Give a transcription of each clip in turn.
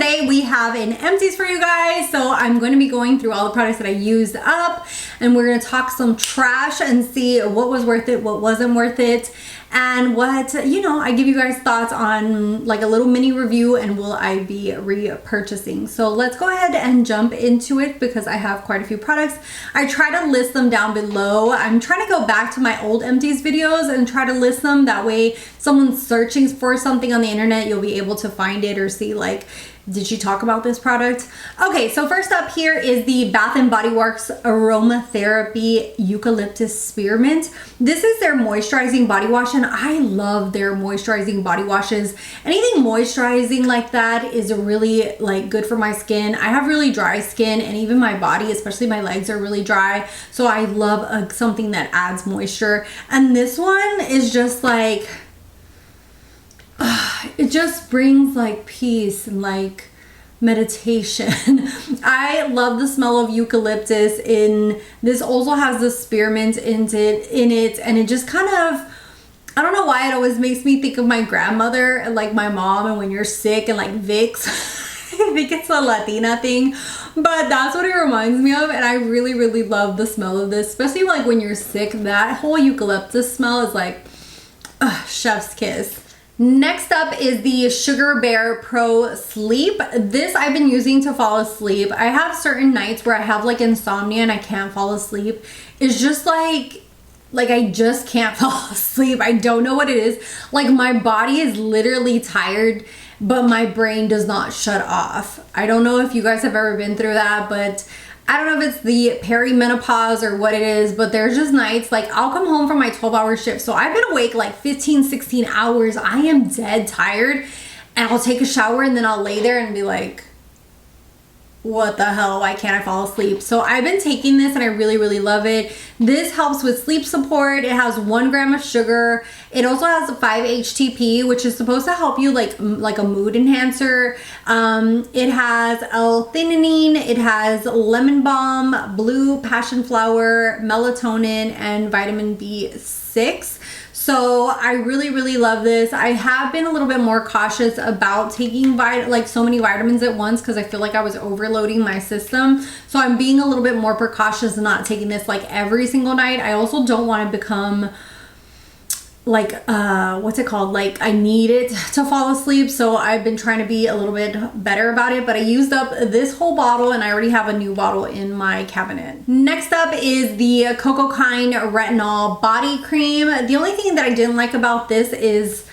today we have an empties for you guys. So I'm going to be going through all the products that I used up, and we're going to talk some trash and see what was worth it, what wasn't worth it, and what, you know, I give you guys thoughts on, like a little mini review, and will I be repurchasing. So let's go ahead and jump into it because I have quite a few products. I try to list them down below. I'm trying to go back to my old empties videos and try to list them. That way someone's searching for something on the internet, you'll be able to find it or see, like, did she talk about this product? Okay, so first up here is the Bath & Body Works Aromatherapy Eucalyptus Spearmint. This is their moisturizing body wash, and I love their moisturizing body washes. Anything moisturizing like that is really, like, good for my skin. I have really dry skin, and even my body, especially my legs, are really dry. So I love something that adds moisture. And this one is just like, it just brings like peace and like meditation. I love the smell of eucalyptus. This also has the spearmint in it, and it just kind of, I don't know why, it always makes me think of my grandmother and like my mom, and when you're sick and like Vicks. I think it's a Latina thing, but that's what it reminds me of, and I really, really love the smell of this, especially like when you're sick. That whole eucalyptus smell is like, chef's kiss. Next up is the SUGARBEAR Pro Sleep. This I've been using to fall asleep. I have certain nights where I have like insomnia and I can't fall asleep. It's just like I just can't fall asleep. I don't know what it is. Like, my body is literally tired, but my brain does not shut off. I don't know if you guys have ever been through that, but I don't know if it's the perimenopause or what it is, but there's just nights, like, I'll come home from my 12-hour shift. So I've been awake like 15, 16 hours. I am dead tired, and I'll take a shower and then I'll lay there and be like, what the hell, why can't I fall asleep? So I've been taking this and I really, really love it. This helps with sleep support. It has 1 gram of sugar. It also has 5-HTP, which is supposed to help you like a mood enhancer. It has L-theanine, it has lemon balm, blue passion flower, melatonin, and vitamin B6. So I really, really love this. I have been a little bit more cautious about taking like so many vitamins at once because I feel like I was overloading my system. So I'm being a little bit more precautious and not taking this like every single night. I also don't want to become like, what's it called? Like, I need it to fall asleep. So I've been trying to be a little bit better about it, but I used up this whole bottle and I already have a new bottle in my cabinet. Next up is the COCOKIND Retinol Body Cream. The only thing that I didn't like about this is,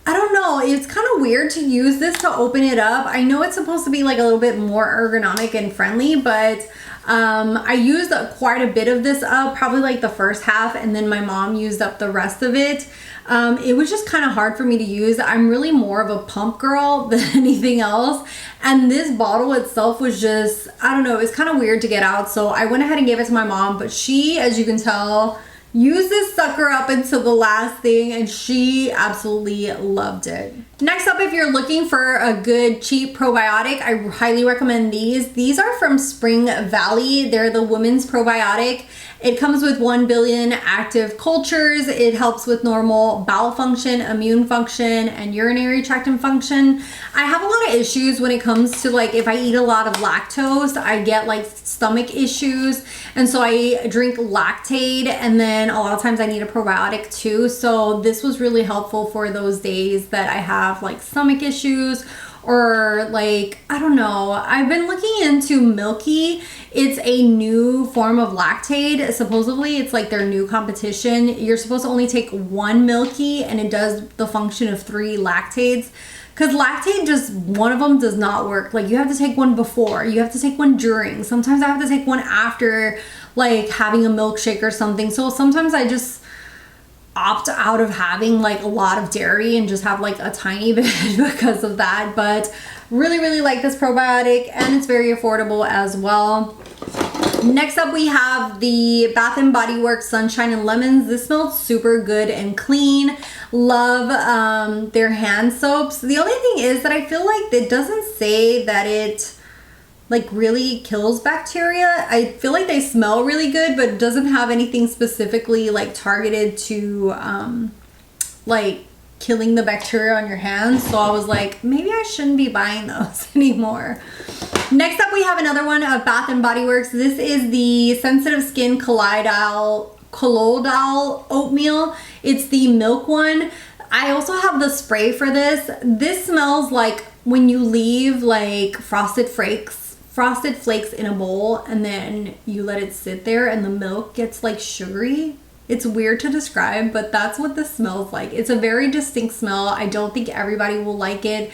I don't know, it's kind of weird to use this to open it up. I know it's supposed to be like a little bit more ergonomic and friendly, but I used quite a bit of this up, probably like the first half, and then my mom used up the rest of it. It was just kind of hard for me to use. I'm really more of a pump girl than anything else, and this bottle itself was just, I don't know, it's kind of weird to get out. So I went ahead and gave it to my mom, but she, as you can tell, used this sucker up until the last thing, and she absolutely loved it. Next up, if you're looking for a good cheap probiotic, I highly recommend these. These are from Spring Valley. They're the women's probiotic. It comes with 1 billion active cultures. It helps with normal bowel function, immune function, and urinary tract function. I have a lot of issues when it comes to, like, if I eat a lot of lactose, I get like stomach issues. And so I drink Lactaid, and then a lot of times I need a probiotic too. So this was really helpful for those days that I have like stomach issues, or like, I don't know. I've been looking into Milky. It's a new form of Lactaid. Supposedly it's like their new competition. You're supposed to only take 1 Milky, and it does the function of 3 Lactaids. Because Lactaid, just one of them does not work. Like, you have to take one before, you have to take one during. Sometimes I have to take one after, like, having a milkshake or something. So sometimes I just opt out of having like a lot of dairy and just have like a tiny bit because of that. But really, really like this probiotic, and it's very affordable as well. Next up, we have the Bath & Body Works Sunshine and Lemons. This smells super good and clean. Love their hand soaps. The only thing is that I feel like it doesn't say that it like really kills bacteria. I feel like they smell really good, but it doesn't have anything specifically like targeted to like killing the bacteria on your hands. So I was like, maybe I shouldn't be buying those anymore. Next up, we have another one of Bath & Body Works. This is the Sensitive Skin Colloidal Oatmeal. It's the milk one. I also have the spray for this. This smells like when you leave like frosted flakes in a bowl and then you let it sit there and the milk gets like sugary. It's weird to describe, but that's what this smells like. It's a very distinct smell. I don't think everybody will like it.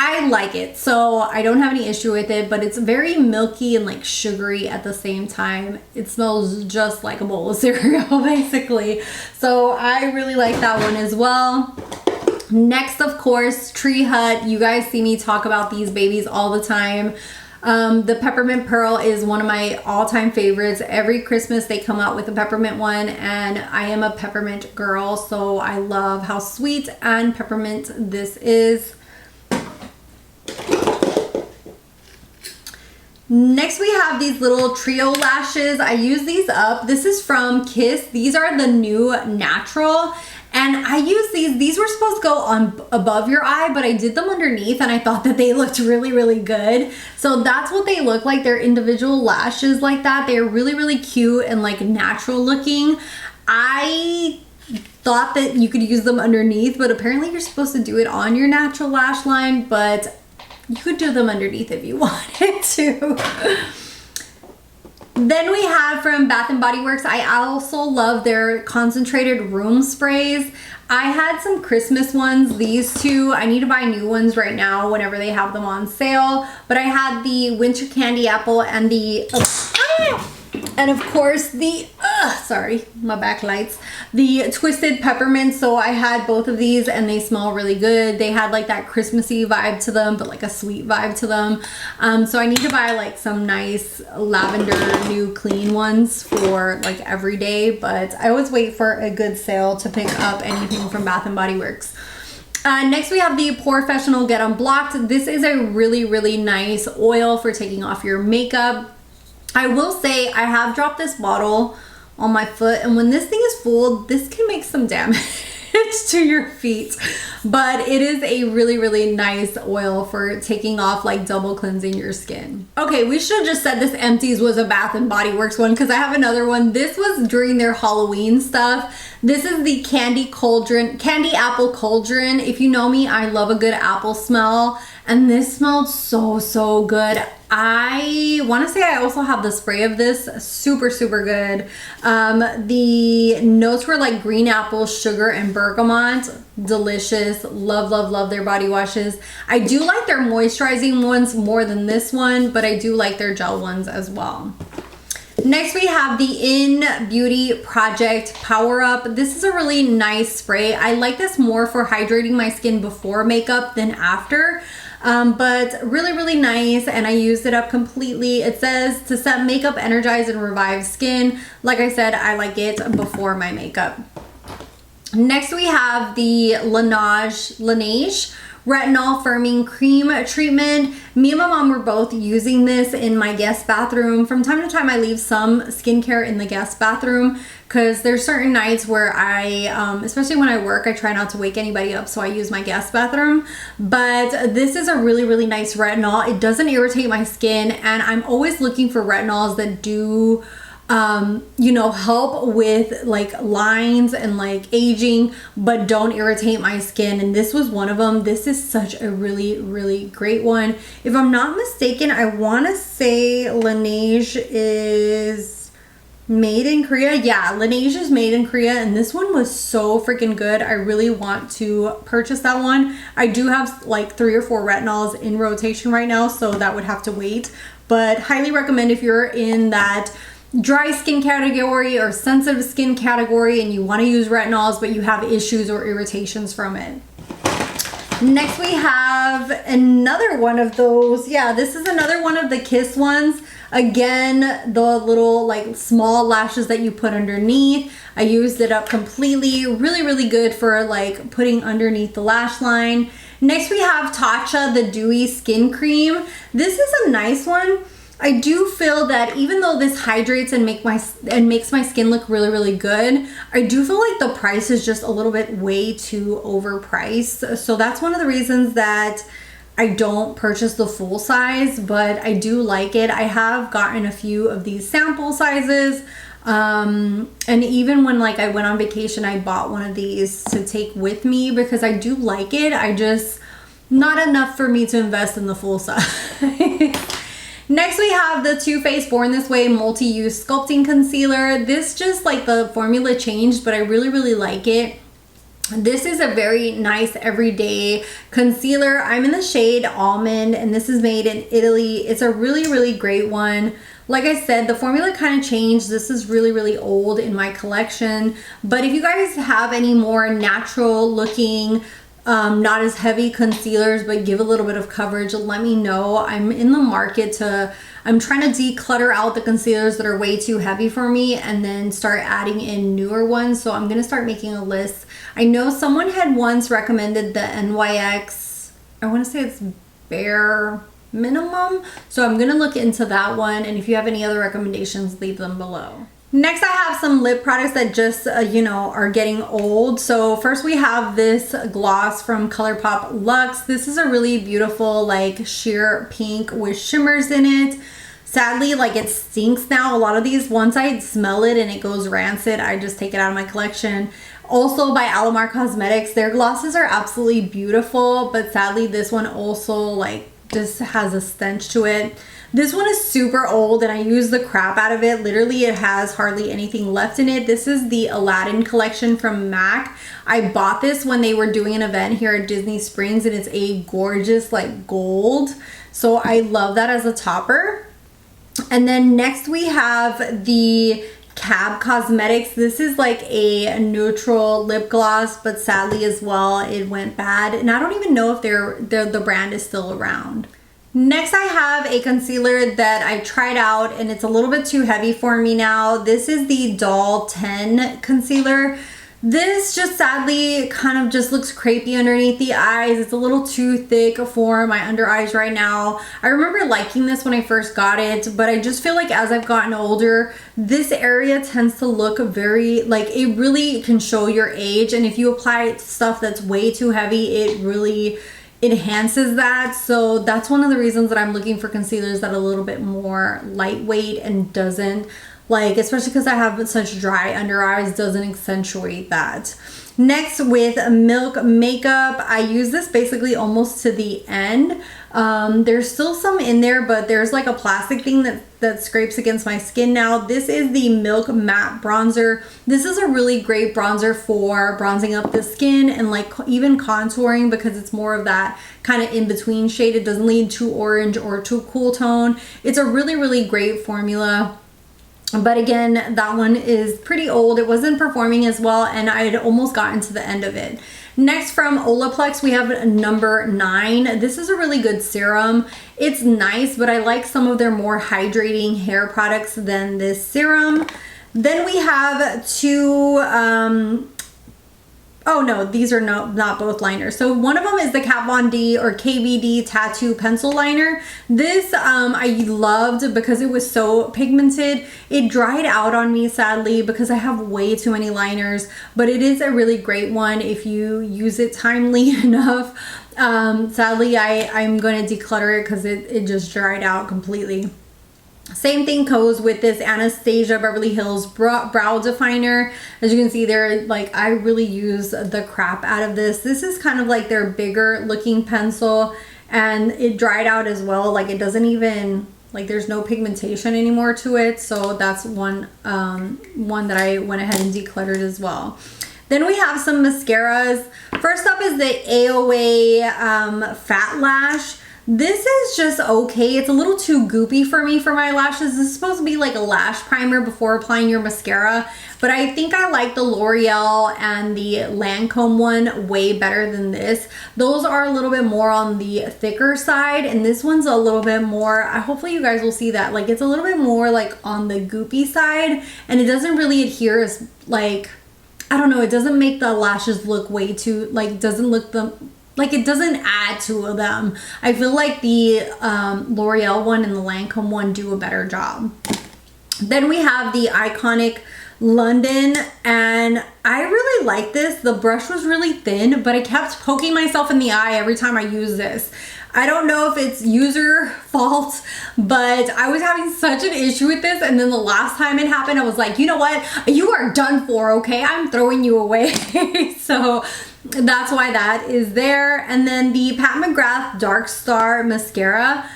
I like it, so I don't have any issue with it, but it's very milky and like sugary at the same time. It smells just like a bowl of cereal, basically. So I really like that one as well. Next, of course, Tree Hut. You guys see me talk about these babies all the time. The peppermint pearl is one of my all-time favorites. Every Christmas they come out with a peppermint one, and I am a peppermint girl, so I love how sweet and peppermint this is. Next, we have these little trio lashes. I use these up. This is from Kiss. These are the new natural. And I use these were supposed to go on above your eye, but I did them underneath and I thought that they looked really, really good. So that's what they look like. They're individual lashes like that. They're really, really cute and like natural looking. I thought that you could use them underneath, but apparently you're supposed to do it on your natural lash line, but you could do them underneath if you wanted to. Then we have from Bath & Body Works, I also love their concentrated room sprays. I had some Christmas ones, these two. I need to buy new ones right now whenever they have them on sale. But I had the Winter Candy Apple and the, and of course the, sorry, my backlights, the Twisted Peppermint. So I had both of these and they smell really good. They had like that Christmassy vibe to them, but like a sweet vibe to them. So I need to buy like some nice lavender new clean ones for like every day, but I always wait for a good sale to pick up anything from Bath & Body Works. Next we have the POREFESSIONAL Get Unblocked. This is a really, really nice oil for taking off your makeup. I will say I have dropped this bottle on my foot, and when this thing is full, this can make some damage to your feet, but it is a really, really nice oil for taking off, like double cleansing your skin. Okay, we should have just said this Empties was a Bath & Body Works one, because I have another one. This was during their Halloween stuff. This is the Candy Apple Cauldron. If you know me, I love a good apple smell, and this smelled so, so good. I want to say I also have the spray of this. Super, super good. The notes were like green apple, sugar, and bergamot. Delicious. Love, love, love their body washes. I do like their moisturizing ones more than this one, but I do like their gel ones as well. Next we have the INNBEAUTY Project Power Up. This is a really nice spray. I like this more for hydrating my skin before makeup than after. But really, really nice, and I used it up completely. It says to set makeup, energize, and revive skin. Like I said, I like it before my makeup. Next we have the LANEIGE Retinol Firming Cream Treatment. Me and my mom were both using this in my guest bathroom. From time to time I leave some skincare in the guest bathroom because there's certain nights where I, especially when I work, I try not to wake anybody up, so I use my guest bathroom. But this is a really, really nice retinol. It doesn't irritate my skin, and I'm always looking for retinols that do you know, help with like lines and like aging, but don't irritate my skin. And this was one of them. This is such a really, really great one. If I'm not mistaken, I want to say LANEIGE is made in Korea. Yeah, LANEIGE is made in Korea, and this one was so freaking good. I really want to purchase that one. I do have like 3 or 4 retinols in rotation right now, so that would have to wait, but highly recommend if you're in that dry skin category or sensitive skin category and you want to use retinols but you have issues or irritations from it. Next we have another one of those. Yeah, this is another one of the Kiss ones. Again, the little like small lashes that you put underneath. I used it up completely. Really, really good for like putting underneath the lash line. Next we have TATCHA, the Dewy Skin Cream. This is a nice one. I do feel that even though this hydrates and makes my skin look really, really good, I do feel like the price is just a little bit way too overpriced. So that's one of the reasons that I don't purchase the full size, but I do like it. I have gotten a few of these sample sizes. And even when like I went on vacation, I bought one of these to take with me because I do like it. I just, not enough for me to invest in the full size. Next, we have the Too Faced Born This Way Multi-Use Sculpting Concealer. This just like the formula changed, but I really, really like it. This is a very nice everyday concealer. I'm in the shade Almond, and this is made in Italy. It's a really, really great one. Like I said, the formula kind of changed. This is really, really old in my collection. But if you guys have any more natural looking, not as heavy concealers but give a little bit of coverage, let me know. I'm in the market I'm trying to declutter out the concealers that are way too heavy for me and then start adding in newer ones. So I'm gonna start making a list. I know someone had once recommended the NYX, I want to say it's Bare Minimum, so I'm gonna look into that one, and if you have any other recommendations, leave them below. Next, I have some lip products that just, you know, are getting old. So first we have this gloss from ColourPop Luxe. This is a really beautiful, like, sheer pink with shimmers in it. Sadly, like, it stinks now. A lot of these, once I smell it and it goes rancid, I just take it out of my collection. Also by ALAMAR Cosmetics. Their glosses are absolutely beautiful, but sadly this one also, like, just has a stench to it. This one is super old and I use the crap out of it. Literally, it has hardly anything left in it. This is the Aladdin collection from MAC. I bought this when they were doing an event here at Disney Springs, and it's a gorgeous, like, gold. So I love that as a topper. And then next we have the Cab Cosmetics. This is like a neutral lip gloss, but sadly as well, it went bad. And I don't even know if the brand is still around. Next, I have a concealer that I tried out and it's a little bit too heavy for me now. This is the Doll 10 concealer. This just sadly kind of just looks crepey underneath the eyes. It's a little too thick for my under eyes right now. I remember liking this when I first got it, but I just feel like as I've gotten older, this area tends to look very, like, it really can show your age. And if you apply stuff that's way too heavy, it really enhances that. So that's one of the reasons that I'm looking for concealers that are a little bit more lightweight and doesn't, like, especially because I have such dry under eyes, doesn't accentuate that. Next, with Milk Makeup, I use this basically almost to the end. There's still some in there, but there's like a plastic thing that scrapes against my skin now. This is the Milk Matte Bronzer. This is a really great bronzer for bronzing up the skin and like even contouring, because it's more of that kind of in-between shade. It doesn't lean too orange or too cool tone. It's a really, really great formula. But again, that one is pretty old. It wasn't performing as well, and I had almost gotten to the end of it. Next, from Olaplex, we have number 9. This is a really good serum. It's nice, but I like some of their more hydrating hair products than this serum. Then we have two, oh no, these are not both liners. So one of them is the Kat Von D or KVD Tattoo Pencil Liner. This I loved because it was so pigmented. It dried out on me, sadly, because I have way too many liners, but it is a really great one if you use it timely enough. Sadly, I'm going to declutter it because it just dried out completely. Same thing goes with this Anastasia Beverly Hills brow definer. As you can see there, like, I really use the crap out of this. This is kind of like their bigger looking pencil, and it dried out as well. Like, it doesn't even, like, there's no pigmentation anymore to it. So that's one that I went ahead and decluttered as well. Then we have some mascaras. First up is the AOA Fat Lash. This is just okay. It's a little too goopy for me for my lashes. This is supposed to be like a lash primer before applying your mascara, but I think I like the L'Oreal and the Lancome one way better than this. Those are a little bit more on the thicker side, and this one's a little bit more, hopefully you guys will see that, like, it's a little bit more like on the goopy side, and it doesn't really adhere as, like, I don't know, it doesn't make the lashes look way too, like, doesn't look like it doesn't add to them. I feel like the L'Oreal one and the Lancome one do a better job. Then we have the Iconic London, and I really like this. The brush was really thin, but I kept poking myself in the eye every time I use this. I don't know if it's user fault, but I was having such an issue with this, and then the last time it happened, I was like, you know what? You are done for, okay? I'm throwing you away. So that's why that is there. And then the Pat McGrath Dark Star Mascara.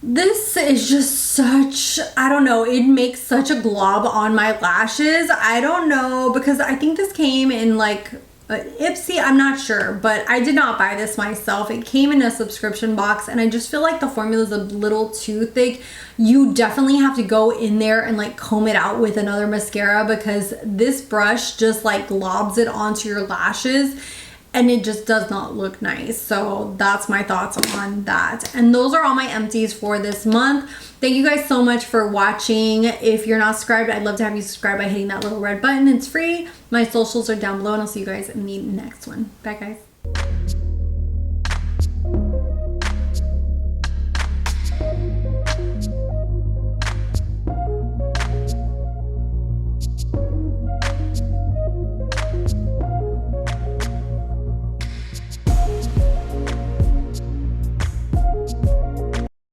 This is just such, I don't know, it makes such a glob on my lashes. I don't know, because I think this came in like Ipsy, I'm not sure, but I did not buy this myself. It came in a subscription box, and I just feel like the formula is a little too thick. You definitely have to go in there and like comb it out with another mascara, because this brush just like globs it onto your lashes, and it just does not look nice. So that's my thoughts on that. And those are all my empties for this month. Thank you guys so much for watching. If you're not subscribed, I'd love to have you subscribe by hitting that little red button. It's free. My socials are down below, and I'll see you guys in the next one. Bye, guys.